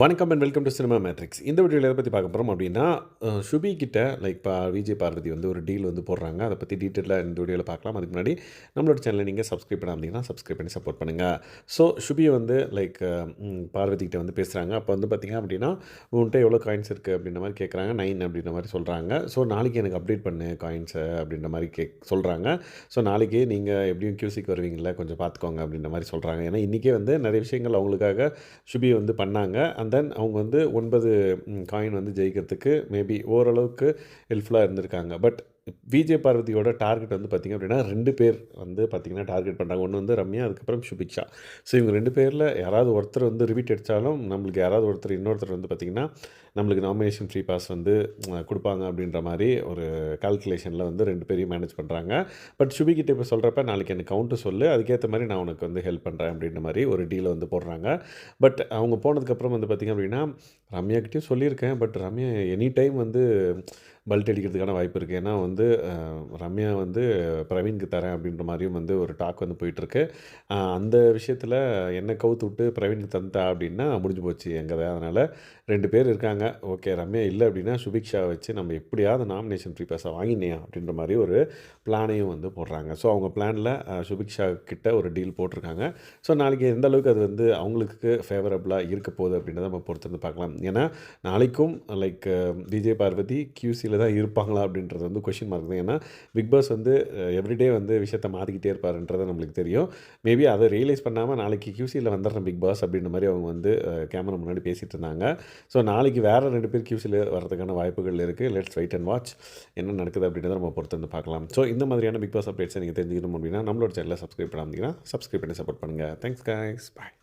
வணக்கம் and welcome to cinema matrix. இந்த வீடியோவில் எதை பற்றி பார்க்க போகிறோம் அப்படின்னா, சுபி கிட்ட விஜய் பார்வதி வந்து ஒரு டீல் வந்து போடுறாங்க. அதை பற்றி டீட்டெயிலாக இந்த வீடியோவில் பார்க்கலாம். அதுக்கு முன்னாடி நம்மளோட சேனலை நீங்கள் சப்ஸ்கிரைப் பண்ணாமல் சப்ஸ்கிரைப் பண்ணி சப்போர்ட் பண்ணுங்கள். ஸோ சுபியை வந்து பார்வதி கிட்ட வந்து பேசுகிறாங்க. அப்போ வந்து பார்த்திங்க அப்படின்னா, உன்கிட்ட எவ்வளோ காயின்ஸ் இருக்குது அப்படின்ற மாதிரி கேட்குறாங்க. 9 அப்படின்ற மாதிரி சொல்கிறாங்க. ஸோ நாளைக்கு எனக்கு அப்டேட் பண்ணு காயின்ஸை அப்படின்ற மாதிரி சொல்கிறாங்க. ஸோ நாளைக்கு நீங்கள் எப்படியும் கியூசிக்கு வருவீங்களா, கொஞ்சம் பார்த்துக்கோங்க அப்படின்ற மாதிரி சொல்கிறாங்க. ஏன்னா இன்றைக்கே வந்து நிறைய விஷயங்கள் அவங்களுக்காக சுபி வந்து பண்ணாங்க. தென் அவங்க வந்து 9 காயின் வந்து ஜெயிக்கிறதுக்கு மேபி ஓரளவுக்கு ஹெல்ப்ஃபுல்லாக இருந்திருக்காங்க. பட் விஜய் பார்வதியோட டார்கெட் வந்து பார்த்திங்க அப்படின்னா 2 பேர் வந்து பார்த்திங்கன்னா டார்கெட் பண்ணுறாங்க. ஒன்று வந்து ரம்யா, அதுக்கப்புறம் சுபிக்ஷா. ஸோ இவங்க 2 பேரில் யாராவது ஒருத்தர் வந்து ரிப்பீட் அடித்தாலும் நம்மளுக்கு யாராவது இன்னொருத்தர் வந்து பார்த்திங்கன்னா நம்மளுக்கு நாமினேஷன் ஃப்ரீ பாஸ் வந்து கொடுப்பாங்க அப்படின்ற மாதிரி ஒரு கால்குலேஷனில் வந்து 2 பேரையும் மேனேஜ் பண்ணுறாங்க. பட் சுபிக்கிட்ட இப்போ சொல்கிறப்ப நாளைக்கு எனக்கு கவுண்ட்டு சொல்லு, அதுக்கேற்ற மாதிரி நான் உனக்கு வந்து ஹெல்ப் பண்ணுறேன் அப்படின்ற மாதிரி ஒரு டீலை வந்து போடுறாங்க. பட் அவங்க போனதுக்கப்புறம் வந்து பார்த்திங்க அப்படின்னா ரம்யாக்கிட்டையும் சொல்லியிருக்கேன். பட் ரம்யா எனி டைம் வந்து பல்ட் அடிக்கிறதுக்கான வாய்ப்பு இருக்குது. ஏன்னா வந்து ரம்யா வந்து பிரவீனுக்கு தரேன் அப்படின்ற மாதிரியும் வந்து ஒரு டாக் வந்து போயிட்டுருக்கு. அந்த விஷயத்தில் என்ன கவுத்து விட்டு பிரவீனுக்கு தந்தா அப்படின்னா முடிஞ்சு போச்சு எங்கள் கதை. அதனால் 2 பேர் இருக்காங்க. ஓகே, ரம்யா இல்லை அப்படின்னா சுபிக்ஷா வச்சு நம்ம எப்படியாவது நாமினேஷன் ஃப்ரீ பாஸை வாங்கினியா அப்படின்ற மாதிரி ஒரு பிளானையும் வந்து போடுறாங்க. ஸோ அவங்க பிளானில் சுபிக்ஷா கிட்ட ஒரு டீல் போட்டிருக்காங்க. ஸோ நாளைக்கு எந்த அளவுக்கு அது வந்து அவங்களுக்கு ஃபேவரபுளாக இருக்க போகுது அப்படின்றத நம்ம பொறுத்து வந்து பார்க்கலாம். ஏன்னா நாளைக்கும் விஜய் பார்வதி கியூசியில் தான் இருப்பாங்களா அப்படின்றது வந்து கொஷின் மார்க் தான். ஏன்னா பிக் பாஸ் வந்து எவ்ரிடே வந்து விஷயத்தை மாற்றிக்கிட்டே இருப்பாருன்றது நம்மளுக்கு தெரியும். மேபி அதை ரியலைஸ் பண்ணாமல் நாளைக்கு கியூசியில் வந்துடுறேன் பிக் பாஸ் அப்படின்ற மாதிரி அவங்க வந்து கேமரா முன்னாடி பேசிகிட்டு இருந்தாங்க. ஸோ நாளைக்கு வேறு 2 பேர் கியூசியில் வரதுக்கான வாய்ப்புகள் இருக்குது. லெட்ஸ் வெயிட் அண்ட் வாட்ச் என்ன நடக்குது அப்படின்றத நம்ம பொறுத்து வந்து பார்க்கலாம். ஸோ இந்த மாதிரியான பிக் பாஸ் அப்டேட்ஸை நீங்கள் தெரிஞ்சுக்கணும் அப்படின்னா நம்மளோட சேனலை சப்ஸ்கிரைப் பண்ணாமல் சப்ஸ்கிரைப் பண்ணி சப்போர்ட் பண்ணுங்கள். தேங்க்ஸ் கைஸ், பாய்.